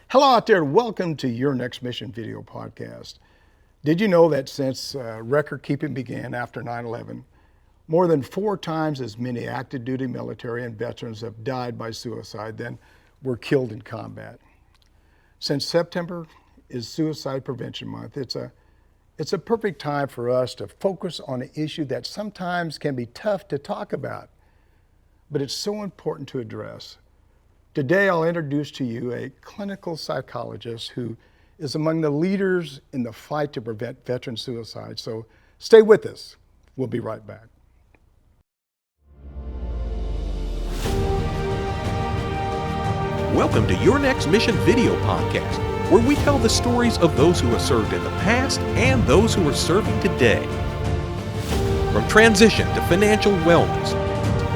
Hello out there, and welcome to Your Next Mission video podcast. Did you know that since record keeping began after 9/11, more than 4 times as many active duty military and veterans have died by suicide than were killed in combat? Since September is Suicide Prevention Month, it's a perfect time for us to focus on an issue that sometimes can be tough to talk about, but it's so important to address. Today, I'll introduce to you a clinical psychologist who is among the leaders in the fight to prevent veteran suicide. So stay with us. We'll be right back. Welcome to Your Next Mission video podcast, where we tell the stories of those who have served in the past and those who are serving today. From transition to financial wellness,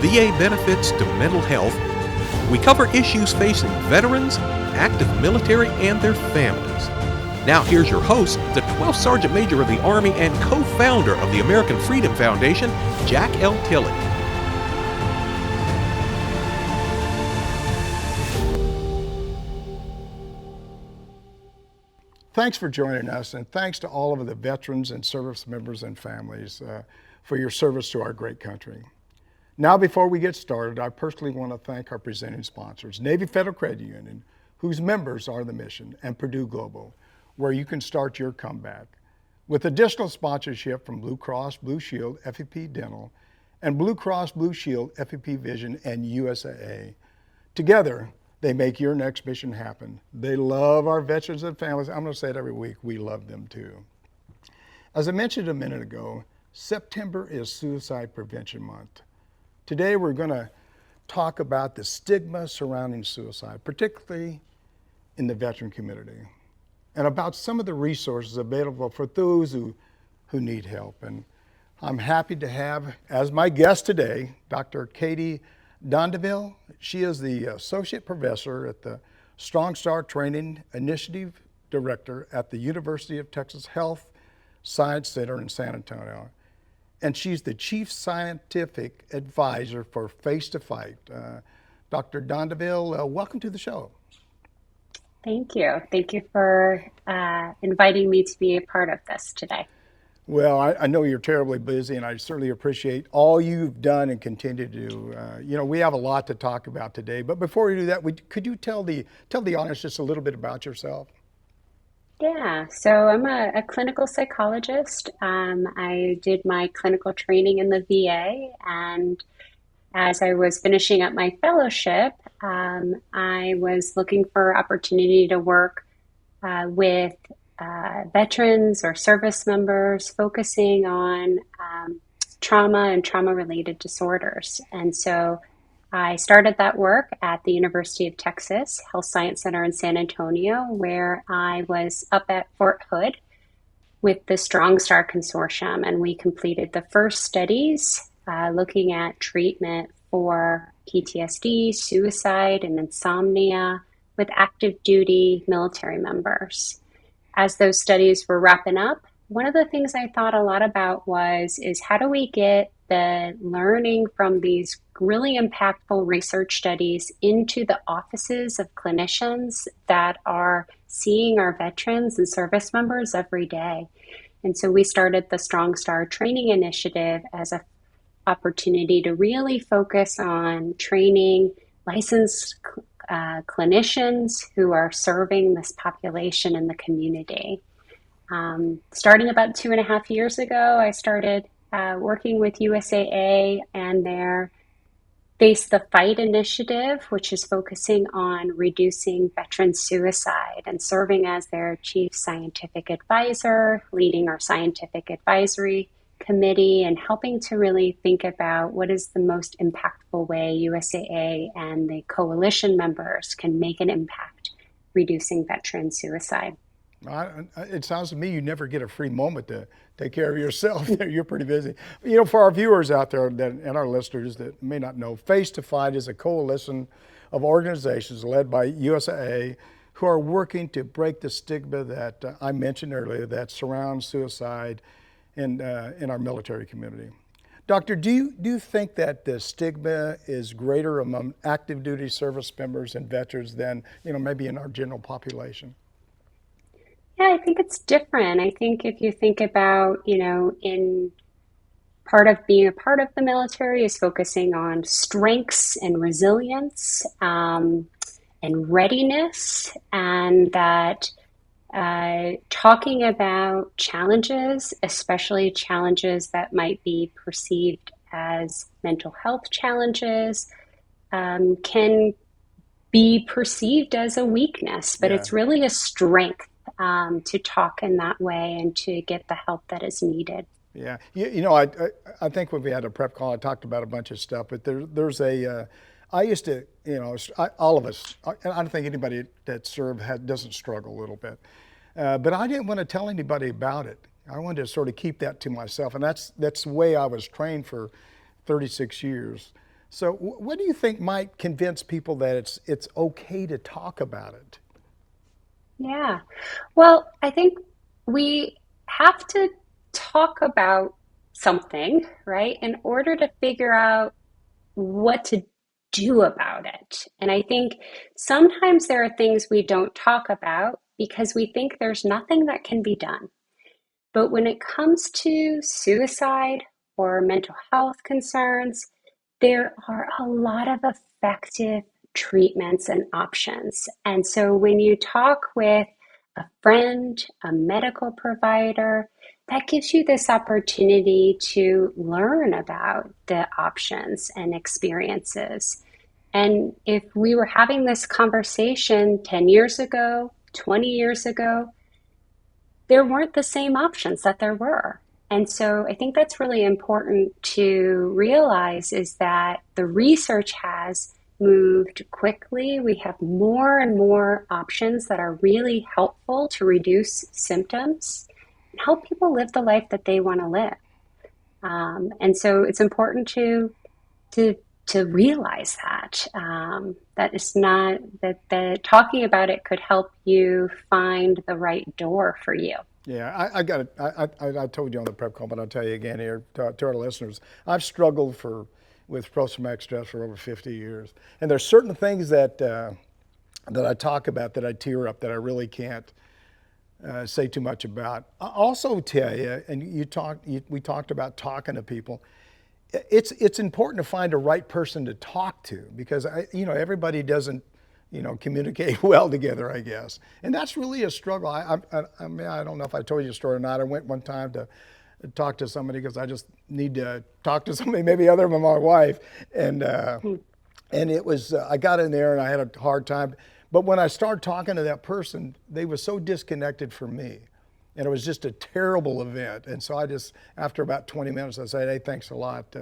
VA benefits to mental health, we cover issues facing veterans, active military, and their families. Now here's your host, the 12th Sergeant Major of the Army and co-founder of the American Freedom Foundation, Jack L. Tilley. Thanks for joining us, and thanks to all of the veterans and service members and families for your service to our great country. Now, before we get started, I personally want to thank our presenting sponsors, Navy Federal Credit Union, whose members are the mission, and Purdue Global, where you can start your comeback. With additional sponsorship from Blue Cross Blue Shield FEP Dental and Blue Cross Blue Shield FEP Vision and USAA. Together, they make your next mission happen. They love our veterans and families. I'm going to say it every week. We love them too. As I mentioned a minute ago, September is Suicide Prevention Month. Today we're going to talk about the stigma surrounding suicide, particularly in the veteran community, and about some of the resources available for those who need help. And I'm happy to have as my guest today, Dr. Katy Dondanville. She is the Associate Professor at the Strong Start Training Initiative Director at the University of Texas Health Science Center in San Antonio. And she's the Chief Scientific Advisor for Face to Fight. Dr. Dondanville, welcome to the show. Thank you. Thank you for inviting me to be a part of this today. Well, I know you're terribly busy, and I certainly appreciate all you've done and continue to do. We have a lot to talk about today, but before we do that, could you tell the audience just a little bit about yourself? Yeah, so I'm a clinical psychologist. I did my clinical training in the VA, and as I was finishing up my fellowship, I was looking for opportunity to work with veterans or service members focusing on trauma and trauma-related disorders. And so I started that work at the University of Texas Health Science Center in San Antonio, where I was up at Fort Hood with the Strong Star Consortium, and we completed the first studies looking at treatment for PTSD, suicide, and insomnia with active duty military members. As those studies were wrapping up, one of the things I thought a lot about is how do we get the learning from these really impactful research studies into the offices of clinicians that are seeing our veterans and service members every day. And so we started the Strong Star Training Initiative as an opportunity to really focus on training licensed clinicians who are serving this population in the community. Starting about 2.5 years ago, I started working with USAA and their Face the Fight initiative, which is focusing on reducing veteran suicide and serving as their chief scientific advisor, leading our scientific advisory committee and helping to really think about what is the most impactful way USAA and the coalition members can make an impact reducing veteran suicide. It sounds to me you never get a free moment to take care of yourself. You're pretty busy. For our viewers out there and our listeners that may not know, Face to Fight is a coalition of organizations led by USAA who are working to break the stigma that I mentioned earlier that surrounds suicide in our military community. Doctor, do you think that the stigma is greater among active duty service members and veterans than, maybe in our general population? Yeah, I think it's different. I think if you think about, in part of being a part of the military is focusing on strengths and resilience, and readiness, and that talking about challenges, especially challenges that might be perceived as mental health challenges, can be perceived as a weakness, but Yeah. it's really a strength, to talk in that way and to get the help that is needed. Yeah, I think when we had a prep call, I talked about a bunch of stuff, but there's I used to, all of us, I don't think anybody that served doesn't struggle a little bit, but I didn't want to tell anybody about it. I wanted to sort of keep that to myself, and that's the way I was trained for 36 years. So, what do you think might convince people that it's okay to talk about it? Yeah. Well, I think we have to talk about something, right, in order to figure out what to do about it. And I think sometimes there are things we don't talk about because we think there's nothing that can be done. But when it comes to suicide or mental health concerns, there are a lot of effective treatments and options. And so when you talk with a friend, a medical provider, that gives you this opportunity to learn about the options and experiences. And if we were having this conversation 10 years ago, 20 years ago, there weren't the same options that there were. And so I think that's really important to realize is that the research has moved quickly. We have more and more options that are really helpful to reduce symptoms and help people live the life that they want to live. And so it's important to to realize that that it's not that the talking about it could help you find the right door for you. Yeah, I got it. I told you on the prep call, but I'll tell you again here to our listeners. I've struggled with post-traumatic stress for over 50 years, and there's certain things that I talk about that I tear up that I really can't say too much about. I also tell you, and we talked about talking to people. It's important to find a right person to talk to because everybody doesn't communicate well together, I guess. And that's really a struggle. I mean, I don't know if I told you a story or not. I went one time to talk to somebody because I just need to talk to somebody, maybe other than my wife. And it was, I got in there and I had a hard time. But when I started talking to that person, they were so disconnected from me. And it was just a terrible event. And so I just, after about 20 minutes, I said, hey, thanks a lot.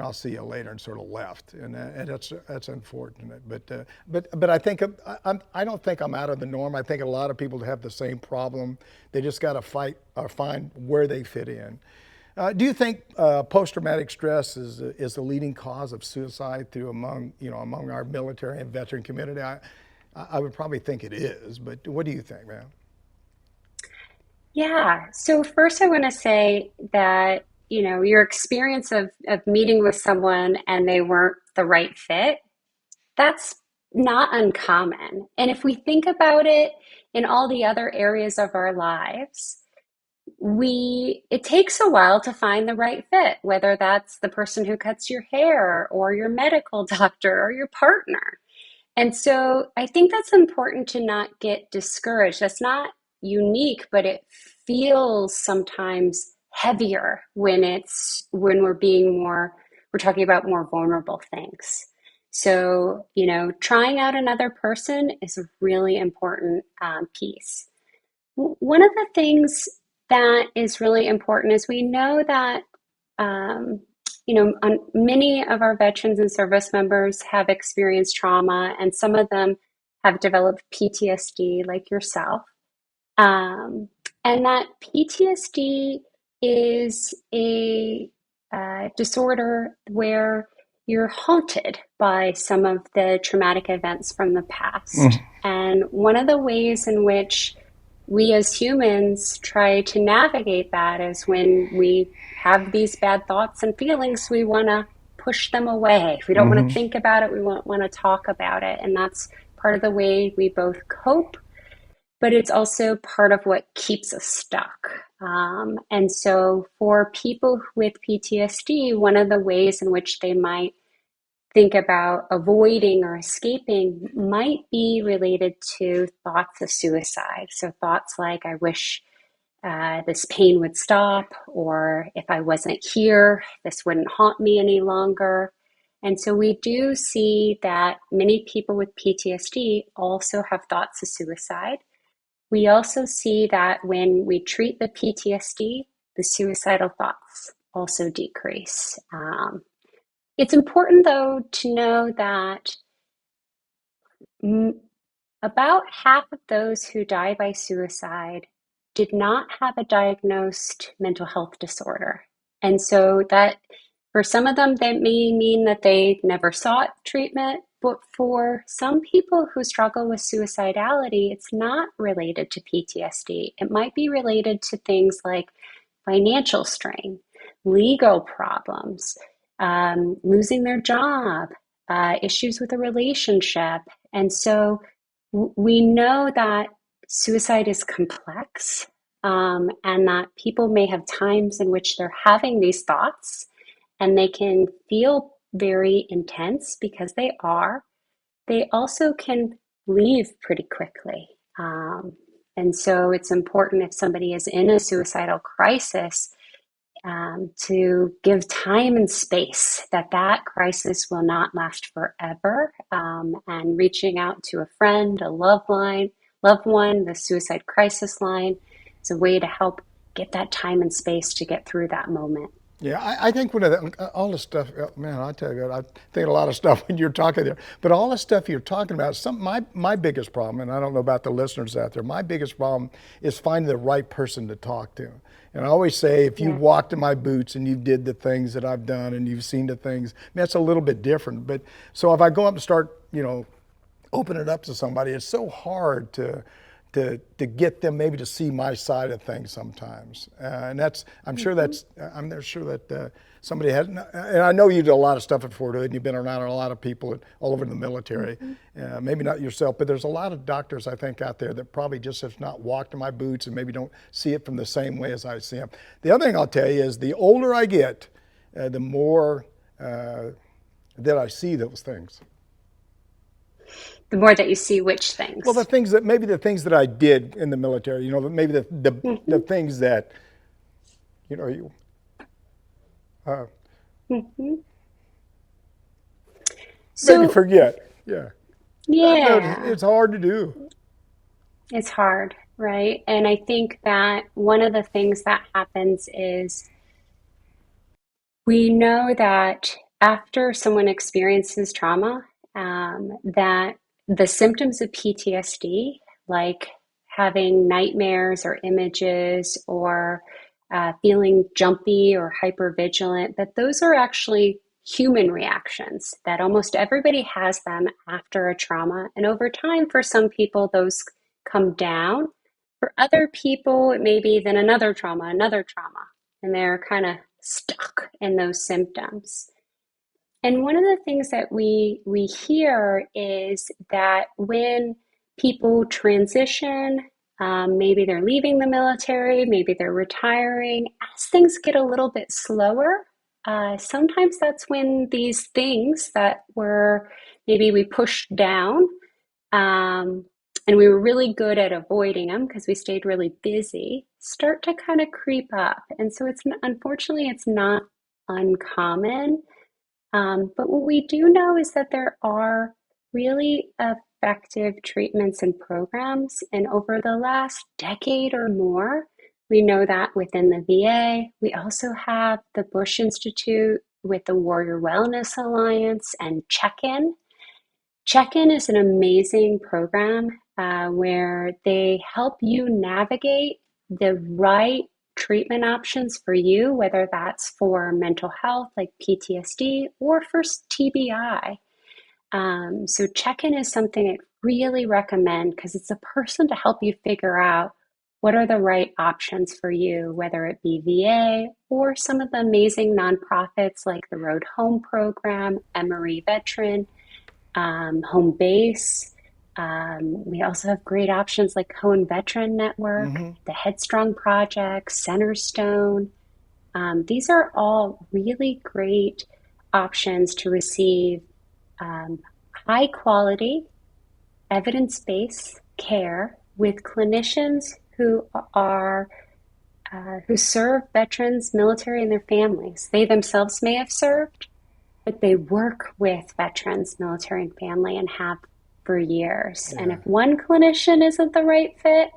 I'll see you later, and sort of left, and that's unfortunate. But I think I don't think I'm out of the norm. I think a lot of people have the same problem. They just got to fight or find where they fit in. Do you think post-traumatic stress is the leading cause of suicide among our military and veteran community? I would probably think it is, but what do you think, man? Yeah. So first I want to say that, your experience of meeting with someone and they weren't the right fit, that's not uncommon. And if we think about it in all the other areas of our lives, it takes a while to find the right fit, whether that's the person who cuts your hair or your medical doctor or your partner. And so I think that's important to not get discouraged. That's not unique, but it feels sometimes heavier when we're talking about more vulnerable things. So, trying out another person is a really important piece. One of the things that is really important is we know that many of our veterans and service members have experienced trauma, and some of them have developed PTSD, like yourself. And that PTSD is a disorder where you're haunted by some of the traumatic events from the past. And one of the ways in which we as humans try to navigate that is when we have these bad thoughts and feelings, we want to push them away. We don't want to think about it. We want to talk about it. And that's part of the way we both cope, but it's also part of what keeps us stuck. And so for people with PTSD, one of the ways in which they might think about avoiding or escaping might be related to thoughts of suicide. So thoughts like, I wish this pain would stop, or if I wasn't here, this wouldn't haunt me any longer. And so we do see that many people with PTSD also have thoughts of suicide. We also see that when we treat the PTSD, the suicidal thoughts also decrease. It's important, though, to know that about half of those who die by suicide did not have a diagnosed mental health disorder. And so that for some of them, that may mean that they never sought treatment. But for some people who struggle with suicidality, it's not related to PTSD. It might be related to things like financial strain, legal problems, losing their job, issues with a relationship. And so we know that suicide is complex, and that people may have times in which they're having these thoughts and they can feel very intense because they are. They also can leave pretty quickly. And so it's important if somebody is in a suicidal crisis to give time and space, that crisis will not last forever, and reaching out to a friend, a loved one, the suicide crisis line is a way to help get that time and space to get through that moment. Yeah, I think one of all the stuff, man, I tell you, I think a lot of stuff when you're talking there. But all the stuff you're talking about, my biggest problem, and I don't know about the listeners out there, my biggest problem is finding the right person to talk to. And I always say, if you Yeah. walked in my boots and you did the things that I've done and you've seen the things, that's a little bit different. But so if I go up and start, open it up to somebody, it's so hard to get them maybe to see my side of things sometimes. And I'm sure that somebody has, and I know you did a lot of stuff at Fort Hood and you've been around a lot of people all over the military, maybe not yourself, but there's a lot of doctors I think out there that probably just have not walked in my boots and maybe don't see it from the same way as I see them. The other thing I'll tell you is the older I get, the more that I see those things. The more that you see which things. Well, the things that I did in the military, maybe the things that, you, maybe So, forget. Yeah. No, yeah, it's hard to do. it's hard, right? And I think that one of the things that happens is we know that after someone experiences trauma, that the symptoms of PTSD, like having nightmares or images or feeling jumpy or hypervigilant, that those are actually human reactions, that almost everybody has them after a trauma. And over time, for some people, those come down. For other people, it may be then another trauma, and they're kind of stuck in those symptoms. And one of the things that we hear is that when people transition, maybe they're leaving the military, maybe they're retiring, as things get a little bit slower, sometimes that's when these things that were maybe we pushed down, um, and we were really good at avoiding them because we stayed really busy, start to kind of creep up. And so unfortunately, it's not uncommon. But what we do know is that there are really effective treatments and programs. And over the last decade or more, we know that within the VA. We also have the Bush Institute with the Warrior Wellness Alliance and Check-In. Check-In is an amazing program where they help you navigate the right treatment options for you, whether that's for mental health like PTSD or for TBI. So Check-In is something I really recommend because it's a person to help you figure out what are the right options for you, whether it be VA or some of the amazing nonprofits like the Road Home Program, Emory Veteran, Home Base. We also have great options like Cohen Veteran Network, the Headstrong Project, Centerstone. These are all really great options to receive high quality, evidence based care with clinicians who serve veterans, military, and their families. They themselves may have served, but they work with veterans, military, and family and have for years. And if one clinician isn't the right fit,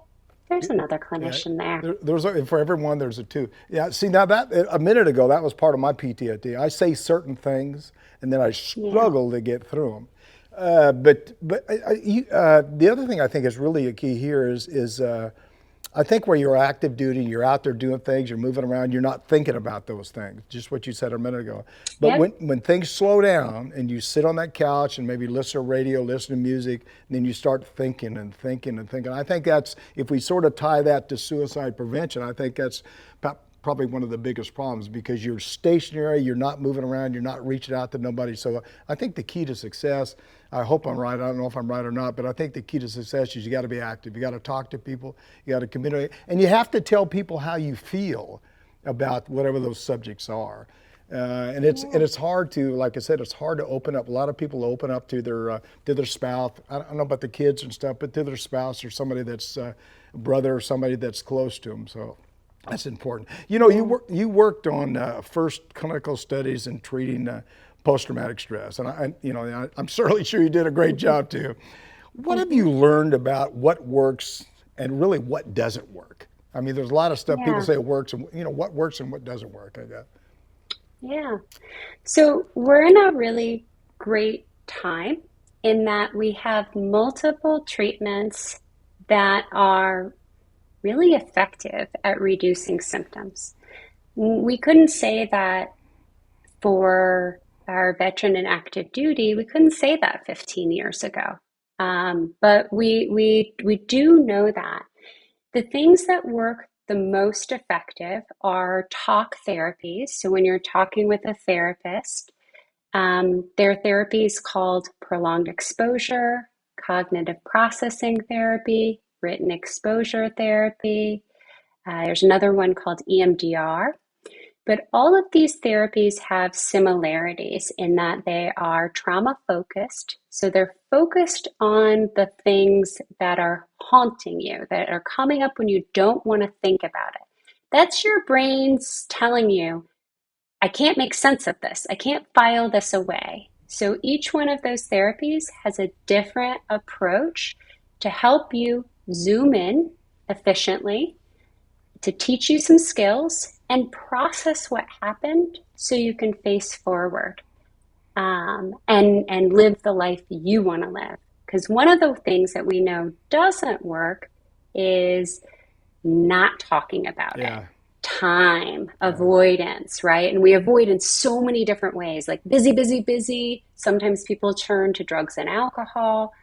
there's another clinician there. For everyone, there's a two. Yeah, see, now that a minute ago, that was part of my PTSD. I say certain things, and then I struggle to get through them. But the other thing I think is really a key here is I think where you're active duty, you're out there doing things, you're moving around, you're not thinking about those things, just what you said a minute ago. But when things slow down and you sit on that couch and maybe listen to radio, listen to music, and then you start thinking and thinking and thinking. I think that's, if we sort of tie that to suicide prevention, I think that's probably one of the biggest problems, because you're stationary, you're not moving around, you're not reaching out to nobody. So I think the key to success, I hope I'm right, I don't know if I'm right or not, but I think the key to success is you got to be active. You got to talk to people, you got to communicate, and you have to tell people how you feel about whatever those subjects are. And it's hard to, like I said, it's hard to open up. A lot of people open up to their spouse. I don't know about the kids and stuff, but to their spouse or somebody that's a brother or somebody that's close to them. So that's important. You know, you worked on first clinical studies in treating post-traumatic stress, and I'm certainly sure you did a great job too. What have you learned about what works and really what doesn't work? I mean, there's a lot of stuff people say works, and what works and what doesn't work, I guess. Yeah. So we're in a really great time in that we have multiple treatments that are really effective at reducing symptoms. We couldn't say that for our veteran and active duty, we couldn't say that 15 years ago. But we do know that the things that work the most effective are talk therapies. So when you're talking with a therapist, their therapy is called prolonged exposure, cognitive processing therapy, written exposure therapy. There's another one called EMDR. But all of these therapies have similarities in that they are trauma focused. So they're focused on the things that are haunting you, that are coming up when you don't want to think about it. That's your brain's telling you, I can't make sense of this. I can't file this away. So each one of those therapies has a different approach to help you zoom in efficiently, to teach you some skills and process what happened so you can face forward and live the life you want to live. Because one of the things that we know doesn't work is not talking about it. Time, avoidance, right? And we avoid in so many different ways, like busy, busy, busy. Sometimes people turn to drugs and alcohol.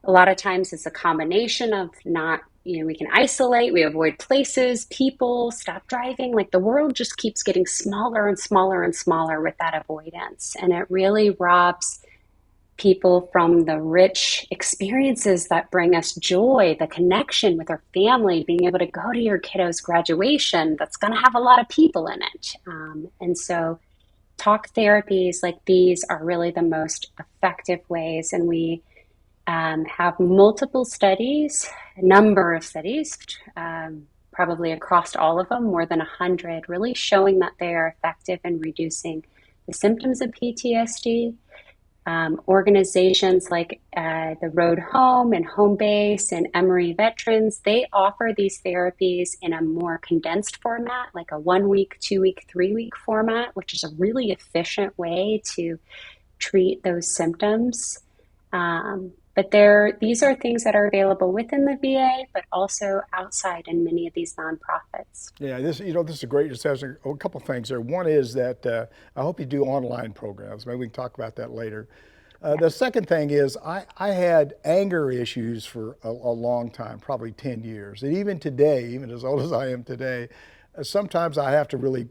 A lot of times it's a combination of not, we can isolate, we avoid places, people, stop driving. Like the world just keeps getting smaller and smaller and smaller with that avoidance. And it really robs people from the rich experiences that bring us joy, the connection with our family, being able to go to your kiddo's graduation that's going to have a lot of people in it. And so talk therapies like these are really the most effective ways. And we have multiple studies, a number of studies, probably across all of them, more than 100, really showing that they are effective in reducing the symptoms of PTSD. Organizations like the Road Home and Home Base and Emory Veterans, they offer these therapies in a more condensed format, like a 1 week, 2 week, 3 week format, which is a really efficient way to treat those symptoms. But these are things that are available within the VA, but also outside in many of these nonprofits. Yeah, this is a great discussion. A couple things there. One is that I hope you do online programs. Maybe we can talk about that later. The second thing is I had anger issues for a long time, probably 10 years. And even today, even as old as I am today, sometimes I have to really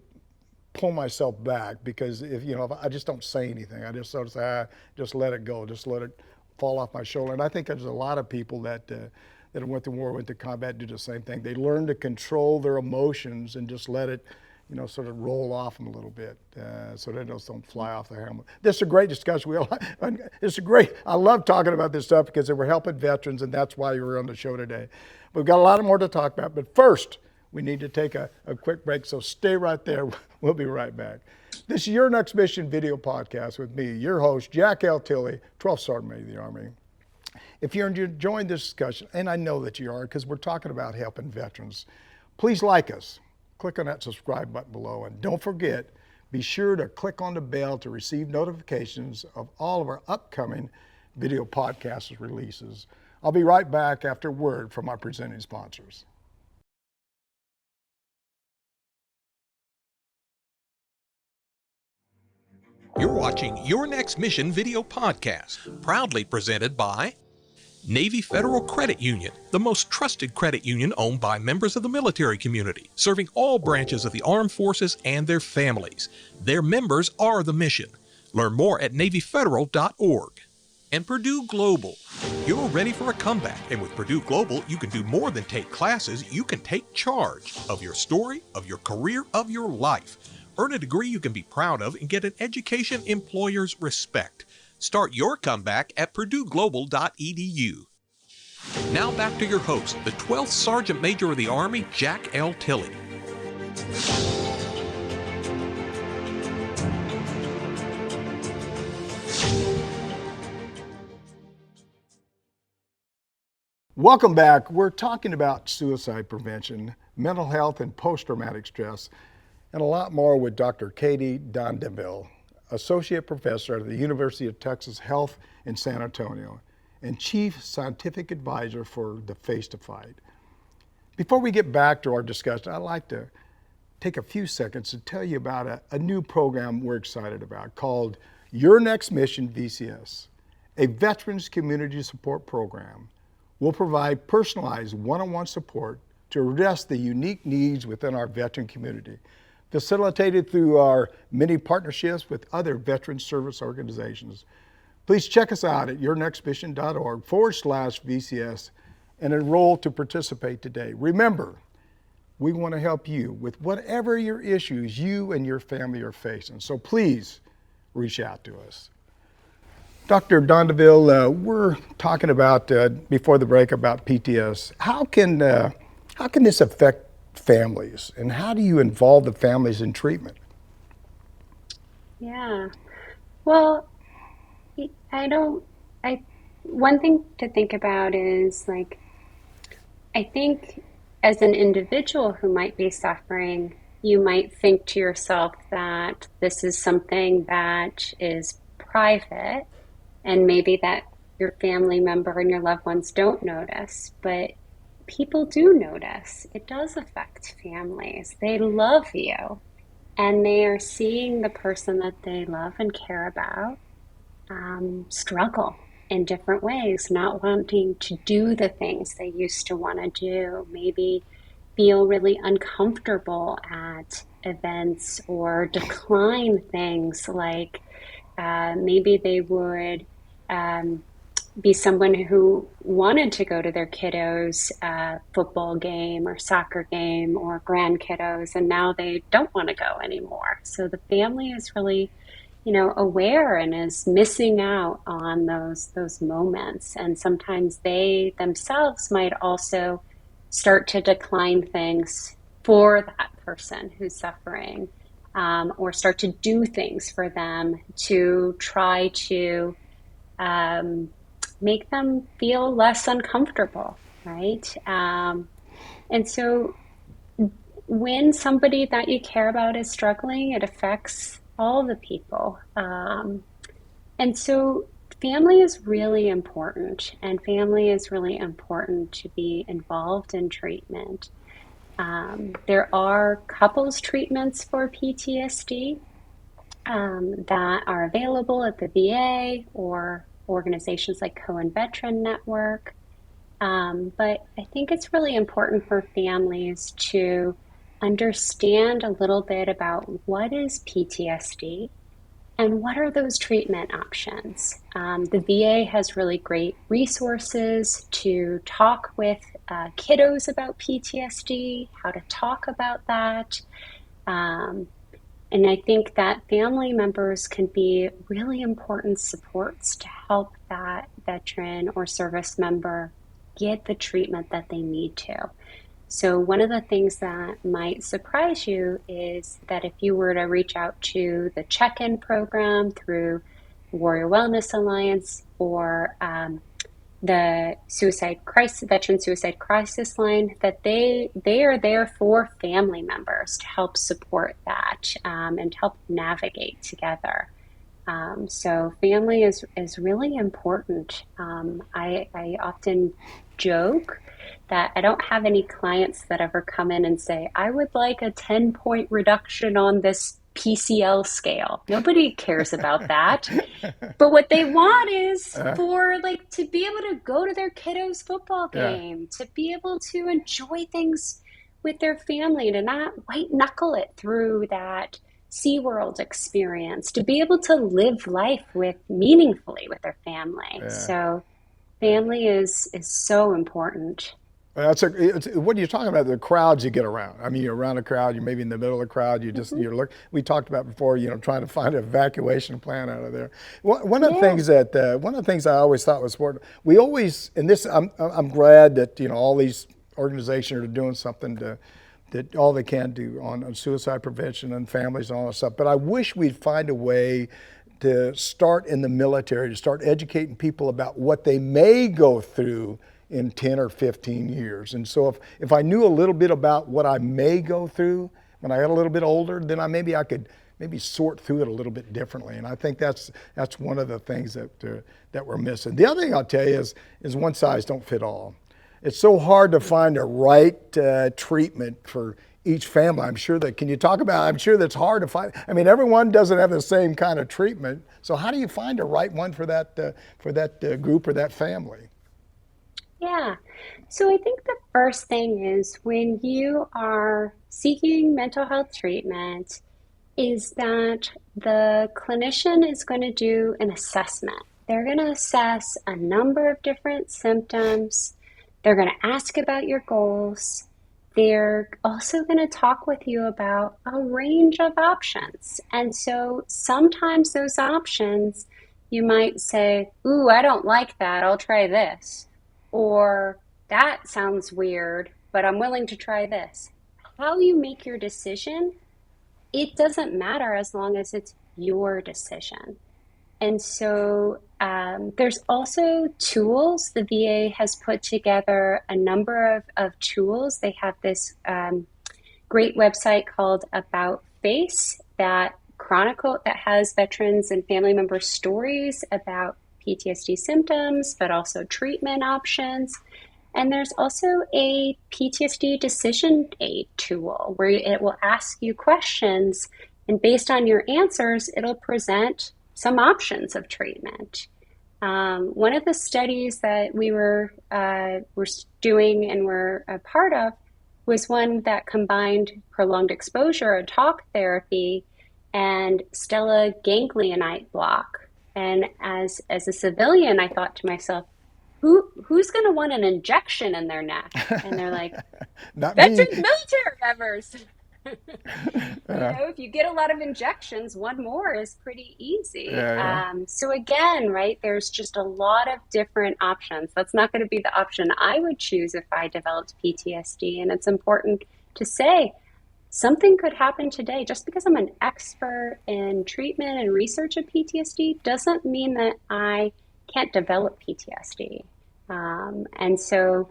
pull myself back because if I just don't say anything, I just sort of say, just let it go, just let it fall off my shoulder. And I think there's a lot of people that went to war, went to combat, do the same thing. They learn to control their emotions and just let it, sort of roll off them a little bit, so they just don't fly off the handle. This is a great discussion. I love talking about this stuff because we're helping veterans, and that's why you're on the show today. We've got a lot more to talk about, but first, we need to take a quick break, so stay right there. We'll be right back. This is Your Next Mission video podcast with me, your host, Jack L. Tilley, 12th Sergeant Major of the Army. If you're enjoying this discussion, and I know that you are because we're talking about helping veterans, please like us. Click on that subscribe button below, and don't forget, be sure to click on the bell to receive notifications of all of our upcoming video podcast releases. I'll be right back after a word from our presenting sponsors. You're watching Your Next Mission video podcast, proudly presented by Navy Federal Credit Union, the most trusted credit union owned by members of the military community, serving all branches of the armed forces and their families. Their members are the mission. Learn more at NavyFederal.org. And Purdue Global. You're ready for a comeback, and with Purdue Global, you can do more than take classes. You can take charge of your story, of your career, of your life. Earn a degree you can be proud of and get an education employers respect. Start your comeback at PurdueGlobal.edu. Now back to your host, the 12th Sergeant Major of the Army, Jack L. Tilley. Welcome back. We're talking about suicide prevention, mental health, and post-traumatic stress, and a lot more with Dr. Katy Dondanville, Associate Professor at the University of Texas Health in San Antonio and Chief Scientific Advisor for the Face to Fight. Before we get back to our discussion, I'd like to take a few seconds to tell you about a new program we're excited about called Your Next Mission VCS, a Veterans Community Support Program. We'll provide personalized one-on-one support to address the unique needs within our veteran community, facilitated through our many partnerships with other veteran service organizations. Please check us out at yournextmission.org/VCS and enroll to participate today. Remember, we want to help you with whatever your issues you and your family are facing. So please reach out to us. Dr. Dondanville, we're talking about, before the break, about PTS. How can this affect families, and how do you involve the families in treatment? Yeah. Well, one thing to think about is I think as an individual who might be suffering, you might think to yourself that this is something that is private and maybe that your family member and your loved ones don't notice, but people do notice. It does affect families. They love you, and they are seeing the person that they love and care about struggle in different ways, not wanting to do the things they used to want to do, maybe feel really uncomfortable at events or decline things like maybe they would be someone who wanted to go to their kiddos' football game or soccer game or grandkiddos, and now they don't want to go anymore. So the family is really, aware and is missing out on those moments. And sometimes they themselves might also start to decline things for that person who's suffering, or start to do things for them to try to make them feel less uncomfortable, right? And so when somebody that you care about is struggling, it affects all the people. And so family is really important, and family is really important to be involved in treatment. There are couples treatments for PTSD. that are available at the VA or organizations like Cohen Veteran Network. But I think it's really important for families to understand a little bit about what is PTSD and what are those treatment options. The VA has really great resources to talk with kiddos about PTSD, how to talk about that. Um, and I think that family members can be really important supports to help that veteran or service member get the treatment that they need to. So, one of the things that might surprise you is that if you were to reach out to the check in program through Warrior Wellness Alliance or the Veteran Suicide Crisis Line, that they are there for family members to help support that and help navigate together. So family is really important. I often joke that I don't have any clients that ever come in and say, I would like a 10-point reduction on this PCL scale. Nobody cares about that. But what they want is for like to be able to go to their kiddos' football Yeah. game, to be able to enjoy things with their family, to not white knuckle it through that SeaWorld experience, to be able to live life with meaningfully with their family. Yeah. So family is so important. What are you talking about? The crowds you get around. I mean, you're around a crowd. You're maybe in the middle of a crowd. Hmm. You're look. We talked about before. Trying to find an evacuation plan out of there. One of the Yeah. things one of the things I always thought was important. We always, and this, I'm glad that all these organizations are doing something that all they can do on suicide prevention and families and all that stuff. But I wish we'd find a way to start in the military, to start educating people about what they may go through in 10 or 15 years. And so if I knew a little bit about what I may go through when I got a little bit older, then I could maybe sort through it a little bit differently. And I think that's one of the things that we're missing. The other thing I'll tell you is one size don't fit all. It's so hard to find a right treatment for each family. Can you talk about, I'm sure that's hard to find. I mean, everyone doesn't have the same kind of treatment. So how do you find a right one for that group or that family? Yeah. So I think the first thing is when you are seeking mental health treatment, is that the clinician is going to do an assessment. They're going to assess a number of different symptoms. They're going to ask about your goals. They're also going to talk with you about a range of options. And so sometimes those options, you might say, ooh, I don't like that. I'll try this. Or that sounds weird, but I'm willing to try this. How you make your decision, it doesn't matter as long as it's your decision. And so there's also tools. The VA has put together a number of tools. They have this great website called About Face that has veterans and family members' stories about PTSD symptoms, but also treatment options. And there's also a PTSD decision aid tool where it will ask you questions, and based on your answers, it'll present some options of treatment. One of the studies that we were doing and were a part of was one that combined prolonged exposure and talk therapy and stellate ganglionite block. And as a civilian, I thought to myself, who's going to want an injection in their neck? And they're like, Not me. veterans, military members. Yeah, If you get a lot of injections, one more is pretty easy. yeah, yeah. So again, right, there's just a lot of different options. That's not going to be the option I would choose if I developed PTSD. And it's important to say something could happen today. Just because I'm an expert in treatment and research of PTSD doesn't mean that I can't develop PTSD. And so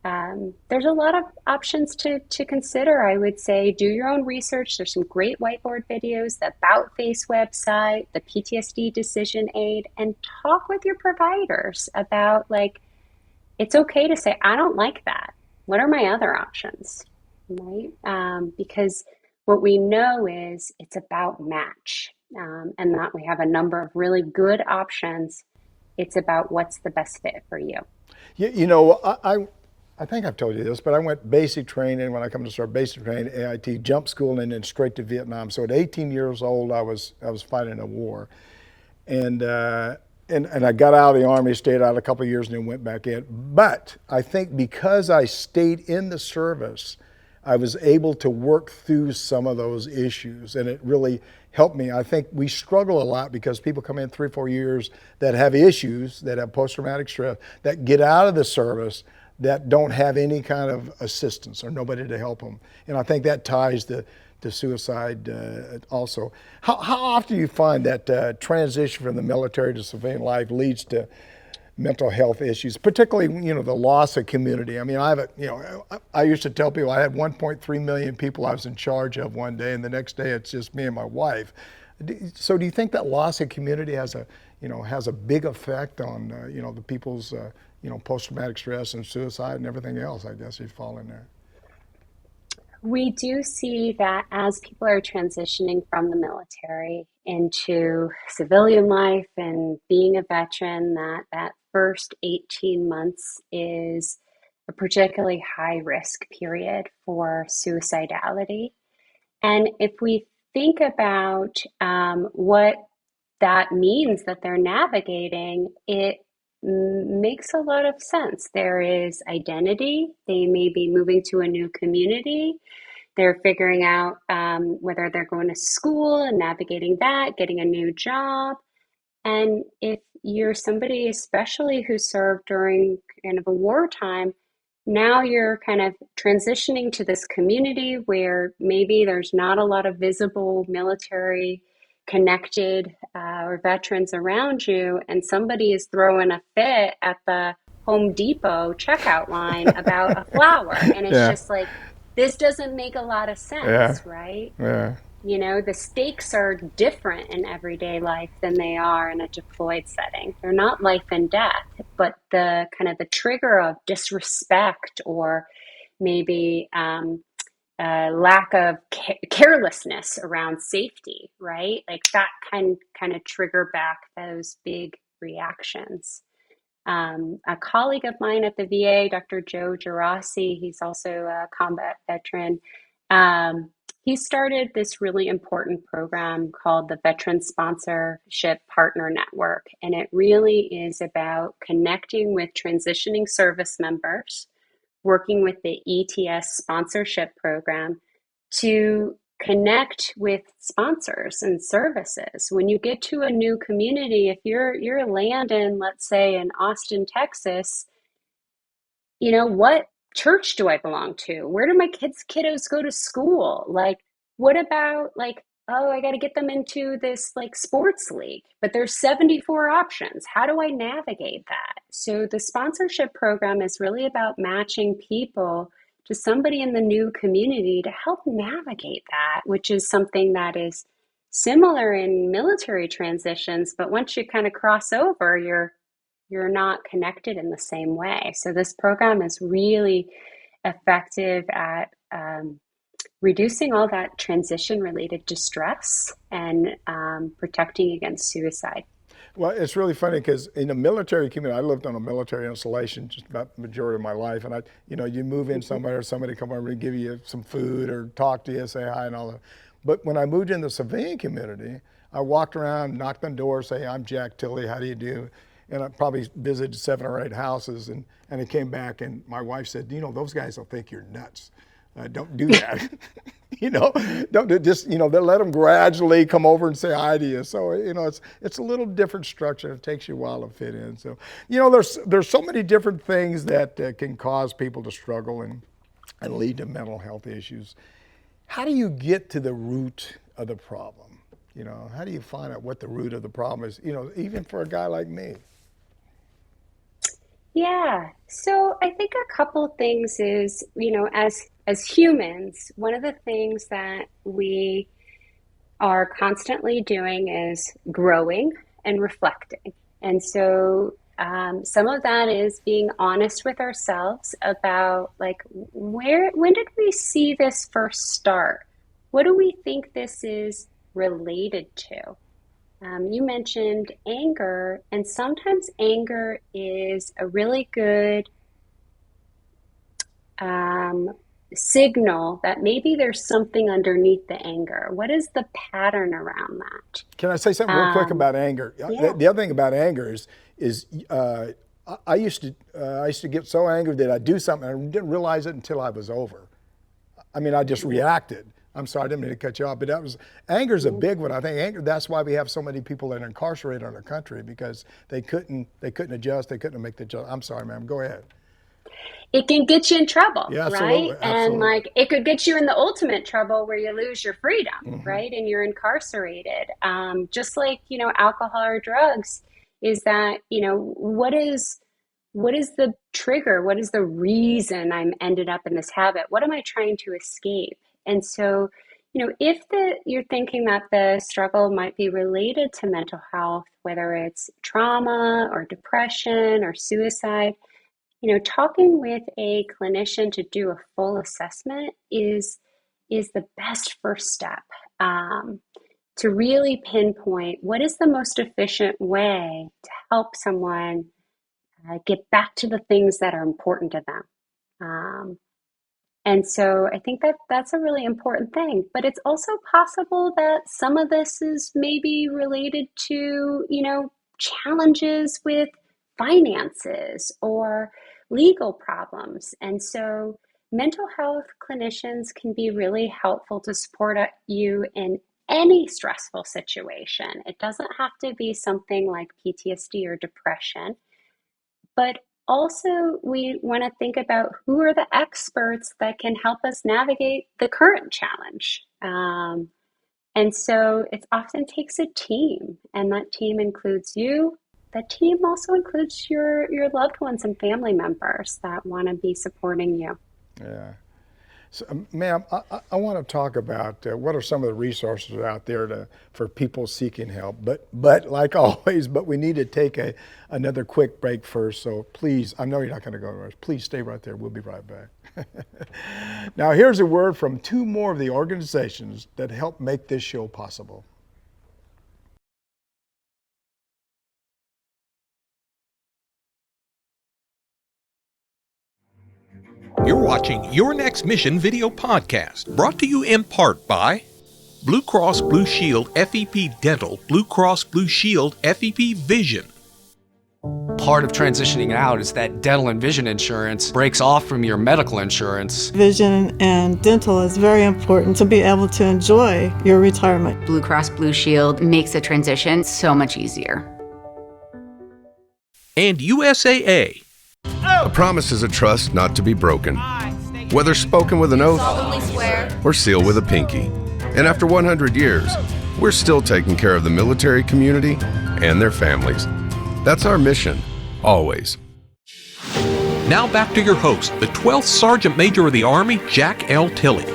there's a lot of options to consider. I would say do your own research. There's some great whiteboard videos, the About Face website, the PTSD decision aid, and talk with your providers about like, it's okay to say, I don't like that. What are my other options? Right? Because what we know is it's about match, and that we have a number of really good options. It's about what's the best fit for you. You know, I think I've told you this, but I went basic training when I come to start basic training, AIT, jump school, and then straight to Vietnam. So at 18 years old, I was fighting a war, and I got out of the Army, stayed out a couple of years, and then went back in. But I think because I stayed in the service, I was able to work through some of those issues, and it really helped me. I think we struggle a lot because people come in 3 or 4 years that have issues, that have post-traumatic stress, that get out of the service, that don't have any kind of assistance or nobody to help them. And I think that ties to suicide also. How often do you find that transition from the military to civilian life leads to mental health issues, particularly, you know, the loss of community? I mean, I used to tell people I had 1.3 million people I was in charge of one day, and the next day it's just me and my wife. So do you think that loss of community has a big effect on, the people's, post-traumatic stress and suicide and everything else, I guess you'd fall in there? We do see that as people are transitioning from the military into civilian life and being a veteran, that first 18 months is a particularly high risk period for suicidality. And if we think about what that means that they're navigating, it makes a lot of sense. There is identity. They may be moving to a new community. They're figuring out whether they're going to school and navigating that, getting a new job. And if you're somebody, especially who served during kind of a wartime, now you're kind of transitioning to this community where maybe there's not a lot of visible military connected or veterans around you, and somebody is throwing a fit at the Home Depot checkout line about a flower. And it's Yeah, just like, this doesn't make a lot of yeah, sense, right? yeah. You know, the stakes are different in everyday life than they are in a deployed setting. They're not life and death, but the kind of the trigger of disrespect or maybe lack of carelessness around safety, right? Like that kind of trigger back those big reactions. A colleague of mine at the VA, Dr. Joe Gerasi, he's also a combat veteran. He started this really important program called the Veteran Sponsorship Partner Network. And it really is about connecting with transitioning service members, working with the ETS sponsorship program to connect with sponsors and services. When you get to a new community, if you're landing, let's say in Austin, Texas, what church do I belong to? Where do my kiddos go to school? Like, what about like, oh, I got to get them into this like sports league, but there's 74 options. How do I navigate that? So the sponsorship program is really about matching people to somebody in the new community to help navigate that, which is something that is similar in military transitions, but once you kind of cross over, you're not connected in the same way. So this program is really effective at reducing all that transition-related distress and protecting against suicide. Well, it's really funny because in the military community, I lived on a military installation just about the majority of my life. And you move in somewhere, somebody come over and give you some food or talk to you, say hi and all that. But when I moved in the civilian community, I walked around, knocked on doors, say, I'm Jack Tilley, how do you do? And I probably visited 7 or 8 houses, and I came back, and my wife said, those guys will think you're nuts. Don't do that. Don't do, just, they let them gradually come over and say hi to you. So, it's a little different structure. It takes you a while to fit in. So, there's so many different things that can cause people to struggle and lead to mental health issues. How do you get to the root of the problem? How do you find out what the root of the problem is, even for a guy like me? Yeah. So I think a couple of things is, as humans, one of the things that we are constantly doing is growing and reflecting. And so some of that is being honest with ourselves about like when did we see this first start? what do we think this is related to? You mentioned anger, and sometimes anger is a really good signal that maybe there's something underneath the anger. What is the pattern around that? Can I say something real quick about anger? Yeah. The other thing about anger is I used to get so angry that I'd do something and I didn't realize it until I was over. I mean, I just reacted. I'm sorry, I didn't mean to cut you off, but anger is a big one. I think anger. That's why we have so many people that are incarcerated in our country, because they couldn't adjust, they couldn't make the adjust. I'm sorry, ma'am. Go ahead. It can get you in trouble, Yeah, right? absolutely. And like it could get you in the ultimate trouble where you lose your freedom, right? And you're incarcerated. Just like, alcohol or drugs, is that, what is the trigger? What is the reason I'm ended up in this habit? What am I trying to escape? And so, if you're thinking that the struggle might be related to mental health, whether it's trauma or depression or suicide, talking with a clinician to do a full assessment is the best first step, to really pinpoint what is the most efficient way to help someone get back to the things that are important to them. And so I think that that's a really important thing. But it's also possible that some of this is maybe related to, challenges with finances or legal problems. And so mental health clinicians can be really helpful to support you in any stressful situation. It doesn't have to be something like PTSD or depression, but also we want to think about who are the experts that can help us navigate the current challenge. And so it often takes a team, and that team includes you. That team also includes your loved ones and family members that want to be supporting you. Yeah. So, ma'am, I want to talk about what are some of the resources out there for people seeking help. But like always, we need to take another quick break first. So please, I know you're not going to go anywhere. Please stay right there. We'll be right back. Now, here's a word from two more of the organizations that help make this show possible. You're watching Your Next Mission video podcast, brought to you in part by Blue Cross Blue Shield FEP Dental, Blue Cross Blue Shield FEP Vision. Part of transitioning out is that dental and vision insurance breaks off from your medical insurance. Vision and dental is very important to be able to enjoy your retirement. Blue Cross Blue Shield makes the transition so much easier. And USAA. A promise is a trust not to be broken, whether spoken with an oath or sealed with a pinky. And after 100 years, we're still taking care of the military community and their families. That's our mission, always. Now back to your host, the 12th Sergeant Major of the Army, Jack L. Tilley.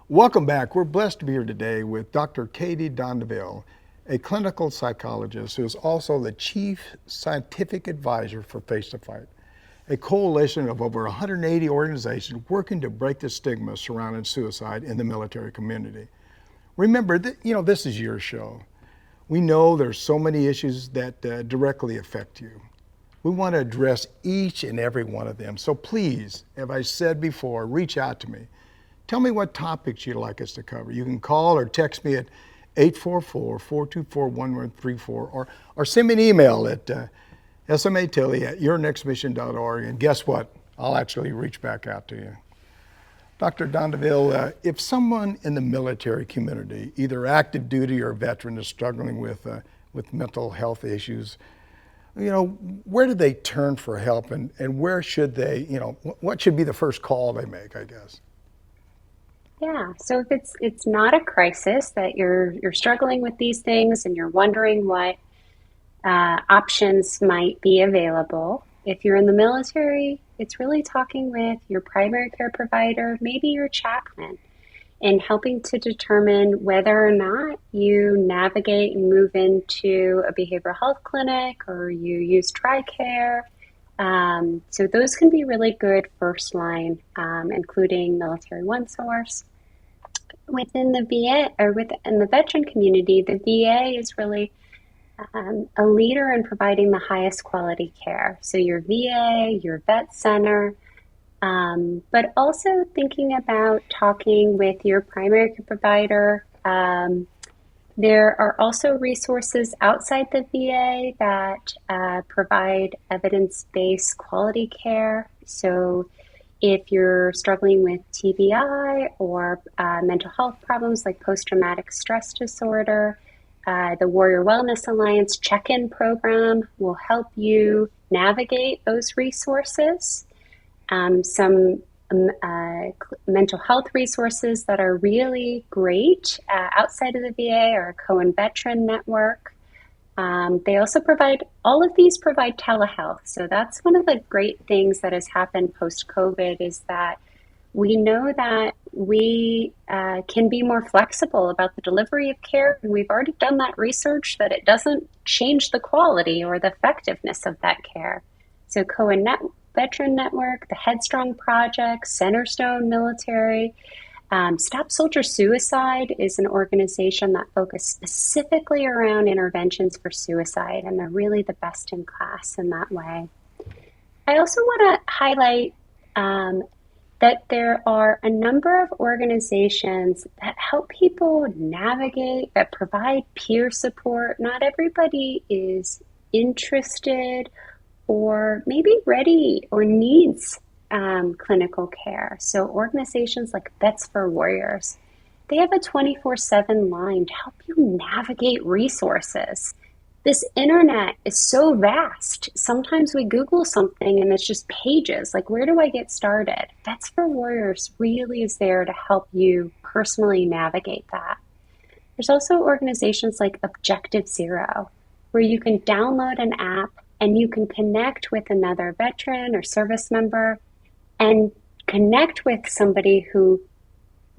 Welcome back. We're blessed to be here today with Dr. Katy Dondanville, a clinical psychologist who is also the Chief Scientific Advisor for Face to Fight, a coalition of over 180 organizations working to break the stigma surrounding suicide in the military community. Remember, this is your show. We know there's so many issues that directly affect you. We want to address each and every one of them. So please, as I said before, reach out to me. Tell me what topics you'd like us to cover. You can call or text me at 844-424-1134 or send me an email at SMA Tilley at yournextmission.org. And guess what? I'll actually reach back out to you. Dr. Dondanville, if someone in the military community, either active duty or veteran, is struggling with mental health issues, where do they turn for help, and where should they, what should be the first call they make, I guess? Yeah, so if it's not a crisis that you're struggling with these things and you're wondering what options might be available, if you're in the military, it's really talking with your primary care provider, maybe your chaplain, and helping to determine whether or not you navigate and move into a behavioral health clinic, or you use TRICARE. So those can be really good first line, including Military One Source. Within the VA, or within the veteran community, the VA is really a leader in providing the highest quality care. So your VA, your vet center, but also thinking about talking with your primary care provider. There are also resources outside the VA that provide evidence-based quality care. So if you're struggling with TBI or mental health problems like post-traumatic stress disorder, the Warrior Wellness Alliance check-in program will help you navigate those resources. Some mental health resources that are really great outside of the VA are a Cohen Veteran Network. They also all of these provide telehealth. So that's one of the great things that has happened post-COVID, is that we know that we can be more flexible about the delivery of care. And we've already done that research that it doesn't change the quality or the effectiveness of that care. So Cohen Veteran Network, the Headstrong Project, Centerstone Military. Stop Soldier Suicide is an organization that focuses specifically around interventions for suicide, and they're really the best in class in that way. I also want to highlight that there are a number of organizations that help people navigate, that provide peer support. Not everybody is interested or maybe ready or needs clinical care. So organizations like Vets for Warriors, they have a 24/7 line to help you navigate resources. This internet is so vast. Sometimes we Google something and it's just pages. Like, where do I get started? Vets for Warriors really is there to help you personally navigate that. There's also organizations like Objective Zero, where you can download an app and you can connect with another veteran or service member and connect with somebody who,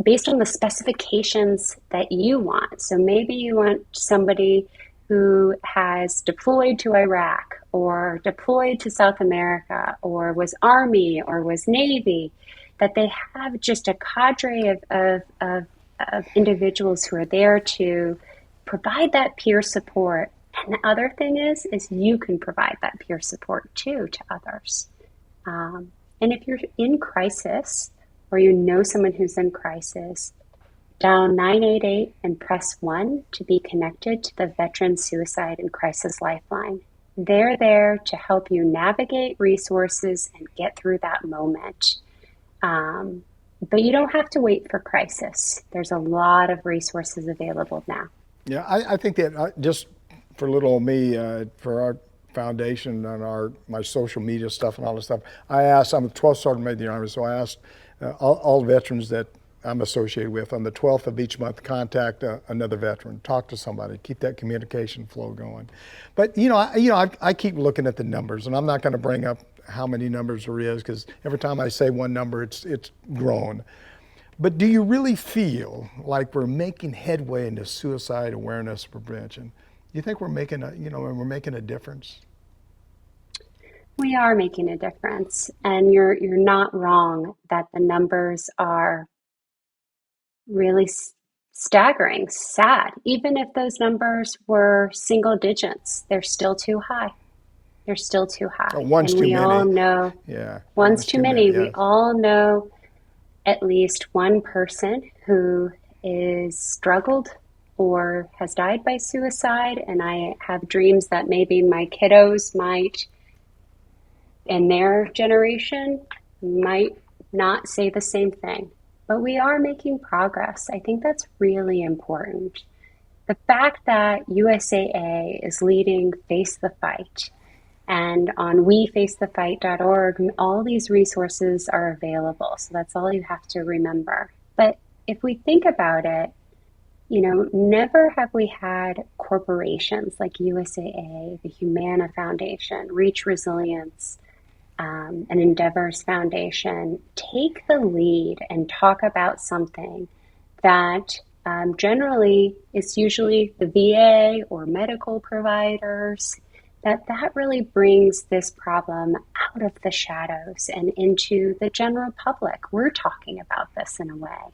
based on the specifications that you want. So maybe you want somebody who has deployed to Iraq or deployed to South America or was Army or was Navy, that they have just a cadre of individuals who are there to provide that peer support. And the other thing is you can provide that peer support too to others. And if you're in crisis or you know someone who's in crisis, dial 988 and press 1 to be connected to the Veteran Suicide and Crisis Lifeline. They're there to help you navigate resources and get through that moment. But you don't have to wait for crisis. There's a lot of resources available now. Yeah, I think that just for little old me, for our foundation and my social media stuff and all this stuff, I asked, I'm a 12th Sergeant Major in the Army, so I asked all veterans that I'm associated with on the 12th of each month, contact another veteran, talk to somebody, keep that communication flow going. But I keep looking at the numbers, and I'm not going to bring up how many numbers there is, because every time I say one number, it's grown. But do you really feel like we're making headway into suicide awareness prevention? Do you think we're making a difference? We are making a difference, and you're not wrong that the numbers are really staggering, sad. Even if those numbers were single digits, they're still too high. They're still too high. Oh, one's and too we many. all know. Yeah. One's too many. Yeah. We all know at least one person who is struggled or has died by suicide, and I have dreams that maybe my kiddos might, in their generation, might not say the same thing. But we are making progress. I think that's really important. The fact that USAA is leading Face the Fight, and on wefacethefight.org, all these resources are available. So that's all you have to remember. But if we think about it, never have we had corporations like USAA, the Humana Foundation, Reach Resilience, and Endeavors Foundation take the lead and talk about something that generally it's usually the VA or medical providers, that really brings this problem out of the shadows and into the general public. We're talking about this in a way.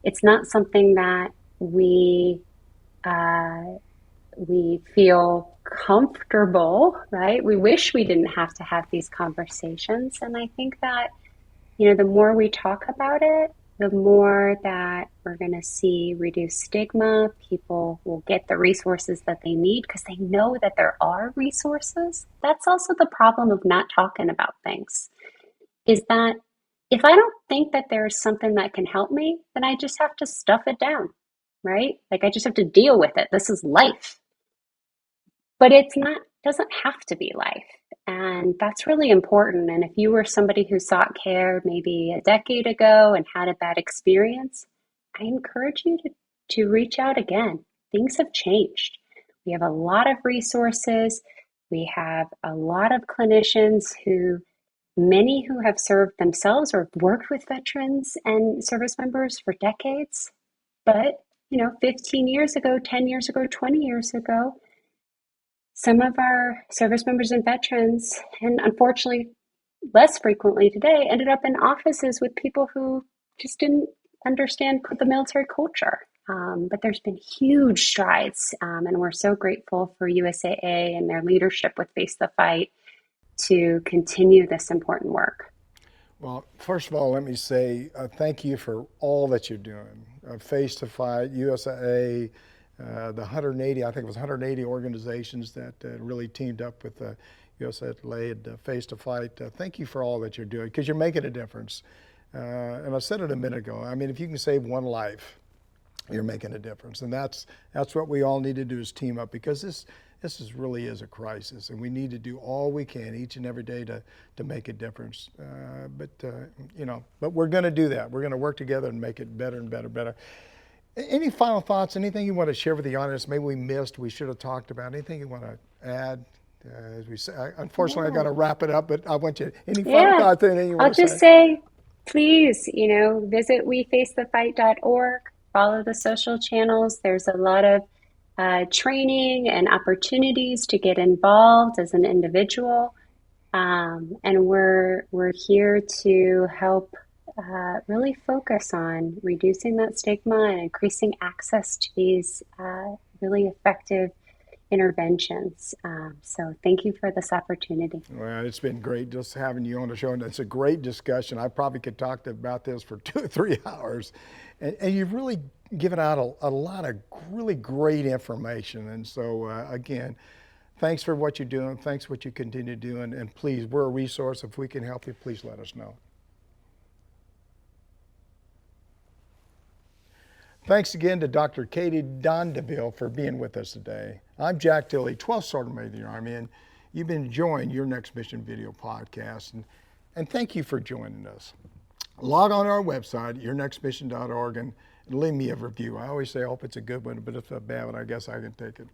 It's not something that we feel comfortable, right? We wish we didn't have to have these conversations. And I think that, the more we talk about it, the more that we're going to see reduced stigma. People will get the resources that they need because they know that there are resources. That's also the problem of not talking about things, is that if I don't think that there's something that can help me, then I just have to stuff it down, right? Like I just have to deal with it. This is life. But doesn't have to be life. And that's really important. And if you were somebody who sought care maybe a decade ago and had a bad experience, I encourage you to reach out again. Things have changed. We have a lot of resources. We have a lot of clinicians many who have served themselves or worked with veterans and service members for decades. But, 15 years ago, 10 years ago, 20 years ago, some of our service members and veterans, and unfortunately less frequently today, ended up in offices with people who just didn't understand the military culture. But there's been huge strides, and we're so grateful for USAA and their leadership with Face the Fight to continue this important work. Well, first of all, let me say thank you for all that you're doing. Face the Fight, USAA, the 180, I think it was 180 organizations that really teamed up with USAA and Face the Fight. Thank you for all that you're doing, because you're making a difference. And I said it a minute ago, I mean, if you can save one life, you're making a difference. And that's what we all need to do, is team up, because this really is a crisis, and we need to do all we can each and every day to make a difference. But we're going to do that. We're going to work together and make it better and better. Any final thoughts, anything you want to share with the audience, maybe we should have talked about, anything you want to add? As we say, unfortunately, I got to wrap it up, but I want you, any final thoughts, anything you want to say? I'll just say, please, visit wefacethefight.org, follow the social channels. There's a lot of training and opportunities to get involved as an individual. And we're here to help really focus on reducing that stigma and increasing access to these really effective interventions. So thank you for this opportunity. Well, it's been great just having you on the show, and it's a great discussion. I probably could talk about this for 2 or 3 hours, and you've really given out a lot of really great information. And so again, thanks for what you're doing. Thanks for what you continue doing, and please, we're a resource. If we can help you, please let us know. Thanks again to Dr. Katy Dondanville for being with us today. I'm Jack Tilley, 12th Sergeant Major of the Army, and you've been enjoying Your Next Mission video podcast, and thank you for joining us. Log on to our website, yournextmission.org, and leave me a review. I always say, I hope it's a good one, but if it's a bad one, I guess I can take it.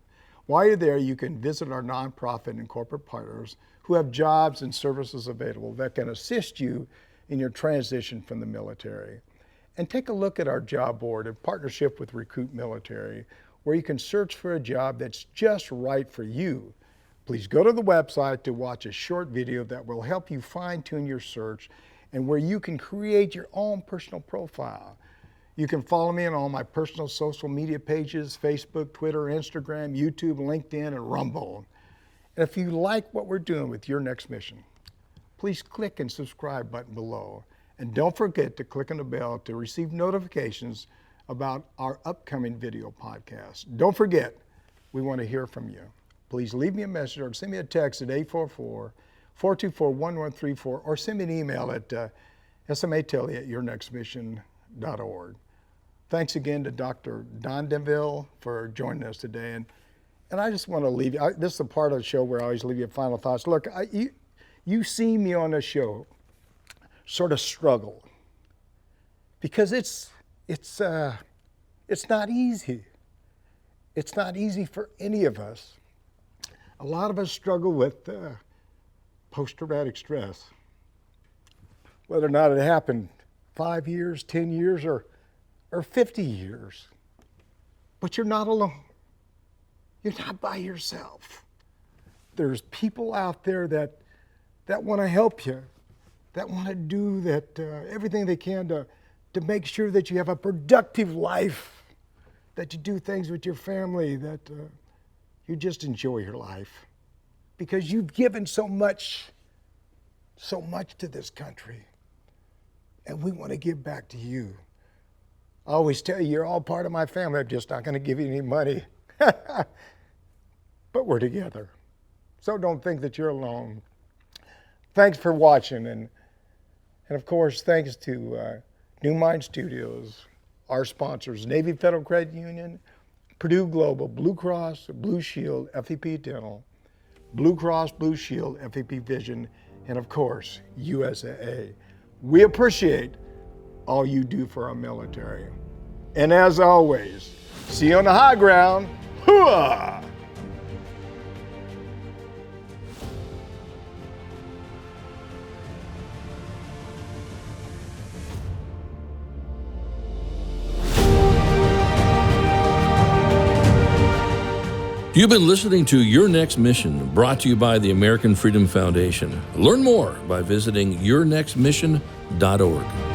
While you're there, you can visit our nonprofit and corporate partners who have jobs and services available that can assist you in your transition from the military. And take a look at our job board in partnership with Recruit Military, where you can search for a job that's just right for you. Please go to the website to watch a short video that will help you fine-tune your search, and where you can create your own personal profile. You can follow me on all my personal social media pages: Facebook, Twitter, Instagram, YouTube, LinkedIn, and Rumble. And if you like what we're doing with Your Next Mission, please click and subscribe button below. And don't forget to click on the bell to receive notifications about our upcoming video podcast. Don't forget, we want to hear from you. Please leave me a message or send me a text at 844-424-1134, or send me an email at SMA Tilley at yournextmission.org. Thanks again to Dr. Dondanville for joining us today. And I just want to leave you, this is the part of the show where I always leave you final thoughts. Look, you see me on this show sort of struggle, because it's not easy. It's not easy for any of us. A lot of us struggle with post-traumatic stress, whether or not it happened 5 years, 10 years, or 50 years. But you're not alone. You're not by yourself. There's people out there that want to help you, that want to do everything they can to make sure that you have a productive life, that you do things with your family, that you just enjoy your life. Because you've given so much to this country. And we want to give back to you. I always tell you, you're all part of my family. I'm just not going to give you any money. But we're together. So don't think that you're alone. Thanks for watching. And of course, thanks to New Mind Studios, our sponsors, Navy Federal Credit Union, Purdue Global, Blue Cross, Blue Shield, FEP Dental, Blue Cross, Blue Shield, FEP Vision, and of course, USAA. We appreciate all you do for our military. And as always, see you on the high ground. Hooah! You've been listening to Your Next Mission, brought to you by the American Freedom Foundation. Learn more by visiting yournextmission.org.